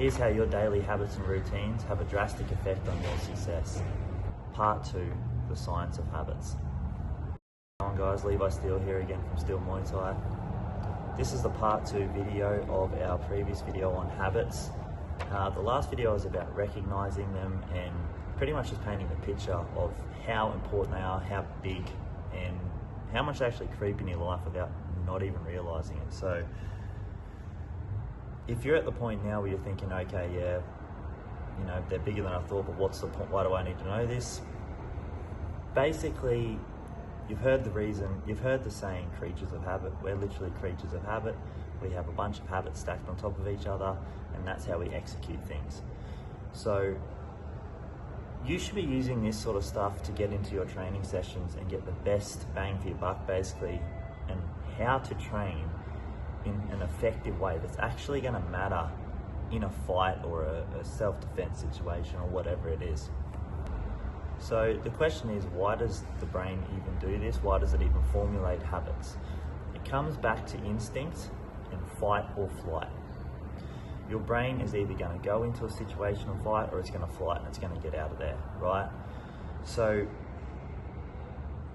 Here's how your daily habits and routines have a drastic effect on your success. Part 2, the science of habits. Hi guys, Levi Steele here again from Steele Muay Thai. This is the part 2 video of our previous video on habits. The last video was about recognizing them and pretty much just painting the picture of how important they are, how big, and how much they actually creep in your life without not even realizing it. So if you're at the point now where you're thinking, okay, yeah, you know, they're bigger than I thought, but what's the point? Why do I need to know this? Basically, you've heard the saying, creatures of habit. We're literally creatures of habit. We have a bunch of habits stacked on top of each other, and that's how we execute things. So you should be using this sort of stuff to get into your training sessions and get the best bang for your buck, basically, and how to train in an effective way that's actually going to matter in a fight or a self-defense situation or whatever it is. So the question is, why does the brain even do this? Why does it even formulate habits? It comes back to instinct and fight or flight. Your brain is either going to go into a situation and fight, or it's going to flight and it's going to get out of there, right? So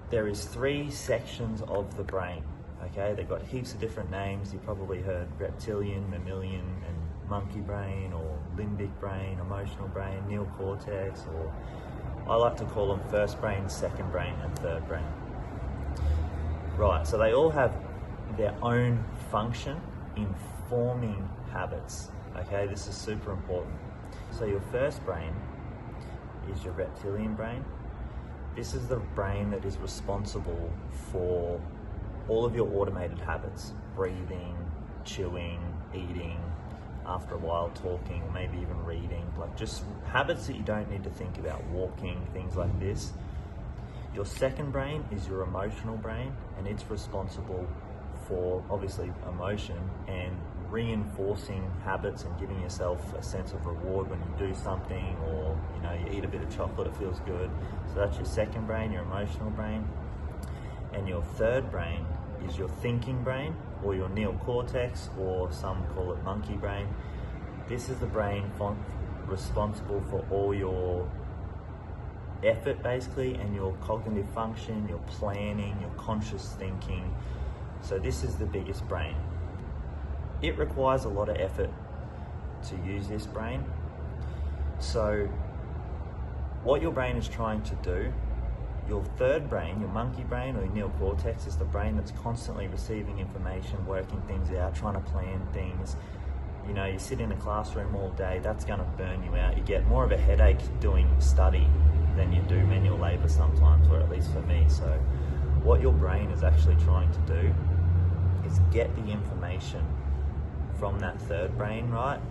there is 3 sections of the brain, okay? They've got heaps of different names. You probably heard reptilian, mammalian, and monkey brain, or limbic brain, emotional brain, neocortex, or I like to call them first brain, second brain, and third brain. Right, so they all have their own function in forming habits, okay? This is super important. So your first brain is your reptilian brain. This is the brain that is responsible for all of your automated habits: breathing, chewing, eating, after a while talking, or maybe even reading, like just habits that you don't need to think about, walking, things like this. Your second brain is your emotional brain, and it's responsible for obviously emotion and reinforcing habits and giving yourself a sense of reward when you do something, or you know, you eat a bit of chocolate, it feels good. So that's your second brain, your emotional brain. And your third brain is your thinking brain, or your neocortex, or some call it monkey brain. This is the brain responsible for all your effort, basically, and your cognitive function, your planning, your conscious thinking. So this is the biggest brain. It requires a lot of effort to use this brain. So what your brain is trying to do, your third brain, your monkey brain or your neocortex, is the brain that's constantly receiving information, working things out, trying to plan things. You know, you sit in a classroom all day, that's going to burn you out. You get more of a headache doing study than you do manual labor sometimes, or at least for me. So what your brain is actually trying to do is get the information from that third brain, right?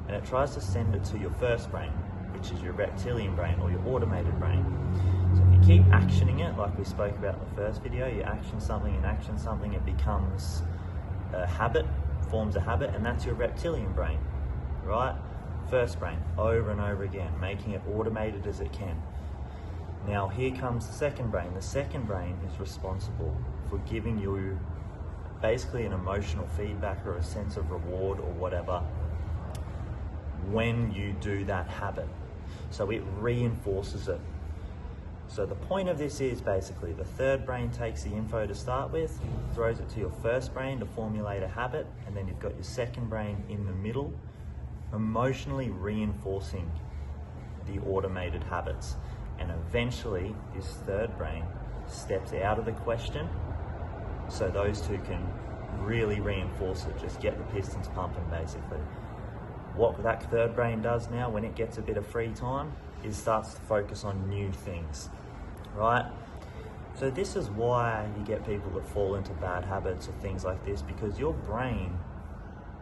And it tries to send it to your first brain, which is your reptilian brain or your automated brain. So if you keep actioning it, like we spoke about in the first video, you action something and action something, it becomes a habit, forms a habit, and that's your reptilian brain, right? First brain, over and over again, making it automated as it can. Now here comes the second brain. The second brain is responsible for giving you basically an emotional feedback or a sense of reward or whatever when you do that habit. So it reinforces it. So the point of this is basically the third brain takes the info to start with, throws it to your first brain to formulate a habit, and then you've got your second brain in the middle, emotionally reinforcing the automated habits. And eventually this third brain steps out of the question, so those two can really reinforce it, just get the pistons pumping basically. What that third brain does now, when it gets a bit of free time, is starts to focus on new things, right? So this is why you get people that fall into bad habits or things like this, because your brain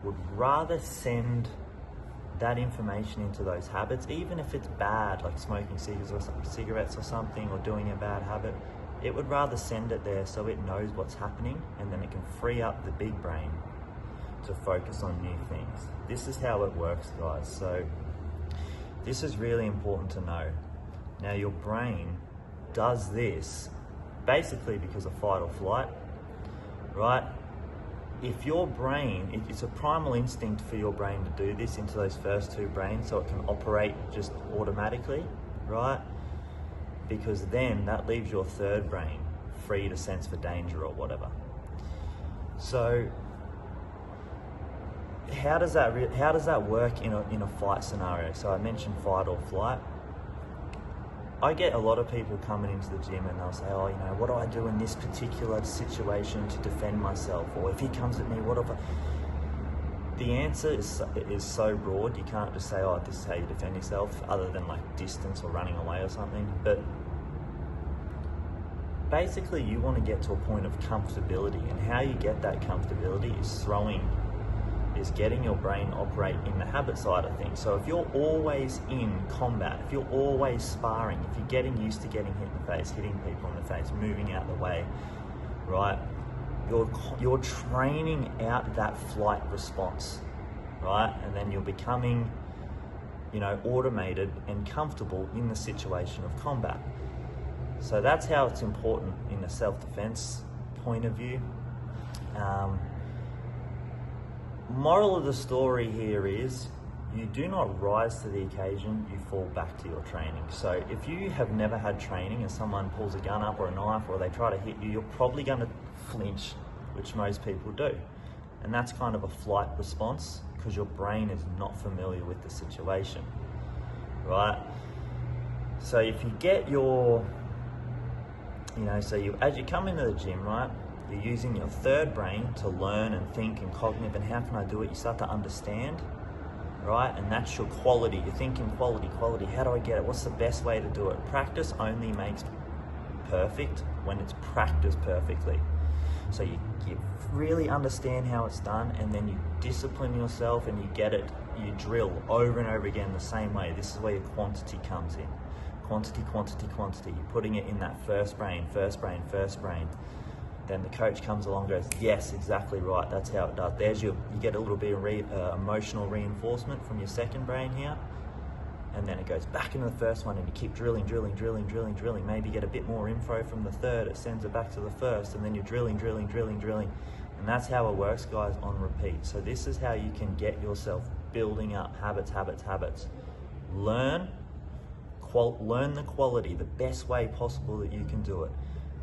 would rather send that information into those habits, even if it's bad, like smoking cigarettes or something, or doing a bad habit. It would rather send it there so it knows what's happening, and then it can free up the big brain to focus on new things. This is how it works, guys. So this is really important to know. Now your brain does this basically because of fight or flight, right? if your brain, it's a primal instinct for your brain to do this into those first two brains so it can operate just automatically, right? Because then that leaves your third brain free to sense for danger or whatever. So how does that work in a fight scenario? So I mentioned fight or flight. I get a lot of people coming into the gym and they'll say, oh, what do I do in this particular situation to defend myself? Or if he comes at me, what if I... The answer is so broad, you can't just say, oh, this is how you defend yourself, other than like distance or running away or something. But basically you want to get to a point of comfortability, and how you get that comfortability is getting your brain operate in the habit side of things. So if you're always in combat, if you're always sparring, if you're getting used to getting hit in the face, hitting people in the face, moving out the way, right? You're training out that flight response, right? And then you're becoming, automated and comfortable in the situation of combat. So that's how it's important in a self-defense point of view. Moral of the story here is, you do not rise to the occasion, you fall back to your training. So if you have never had training and someone pulls a gun up or a knife or they try to hit you, you're probably going to flinch, which most people do. And that's kind of a flight response because your brain is not familiar with the situation, right? So if you get your, as you come into the gym, right? You're using your third brain to learn and think and cognitive, and how can I do it? You start to understand, right? And that's your quality. You're thinking quality. How do I get it? What's the best way to do it? Practice only makes perfect when it's practiced perfectly. So you really understand how it's done, and then you discipline yourself and you get it. You drill over and over again the same way. This is where your quantity comes in. Quantity. You're putting it in that first brain. Then the coach comes along and goes, yes, exactly right, that's how it does. You get a little bit of emotional reinforcement from your second brain here, and then it goes back into the first one, and you keep drilling. Maybe get a bit more info from the third, it sends it back to the first, and then you're drilling. And that's how it works, guys, on repeat. So this is how you can get yourself building up habits. Learn the quality, the best way possible that you can do it.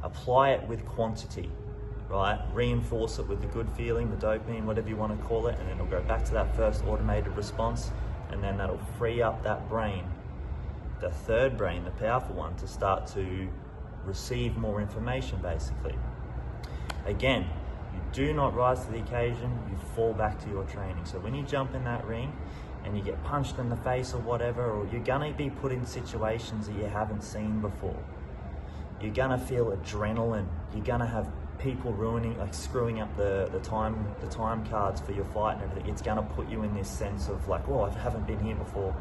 Apply it with quantity, right? Reinforce it with the good feeling, the dopamine, whatever you want to call it, and then it'll go back to that first automated response, and then that'll free up that brain, the third brain, the powerful one, to start to receive more information, basically. Again, you do not rise to the occasion, you fall back to your training. So when you jump in that ring and you get punched in the face or whatever, or you're gonna be put in situations that you haven't seen before, you're gonna feel adrenaline. You're gonna have people screwing up the time cards for your fight and everything. It's gonna put you in this sense of like, oh, I haven't been here before.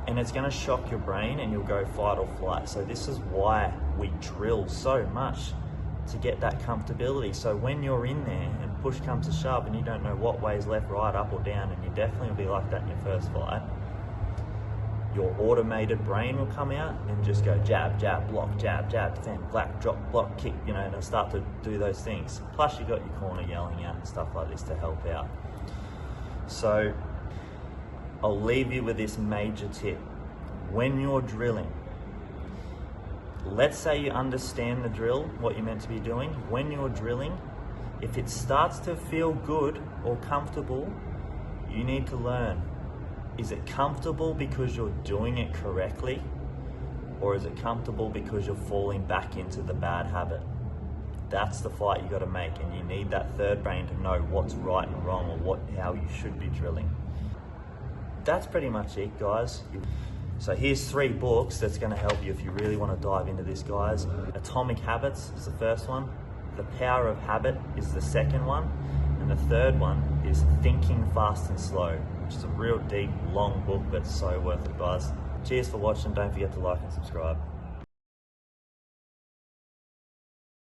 And it's gonna shock your brain and you'll go fight or flight. So this is why we drill so much, to get that comfortability. So when you're in there and push comes to shove and you don't know what way's left, right, up or down, and you definitely will be like that in your first fight, your automated brain will come out and just go jab, block, jab, defend, black, drop, block, kick, and it'll start to do those things. Plus you got your corner yelling out and stuff like this to help out. So I'll leave you with this major tip. When you're drilling, let's say you understand the drill, what you're meant to be doing. When you're drilling, if it starts to feel good or comfortable, you need to learn. Is it comfortable because you're doing it correctly? Or is it comfortable because you're falling back into the bad habit? That's the fight you got to make, and you need that third brain to know what's right and wrong, or how you should be drilling. That's pretty much it, guys. So here's 3 books that's going to help you if you really want to dive into this, guys. Atomic Habits is the first one. The Power of Habit is the second one. And the third one is Thinking Fast and Slow, which is a real deep, long book, but so worth it, guys. Cheers for watching. Don't forget to like and subscribe.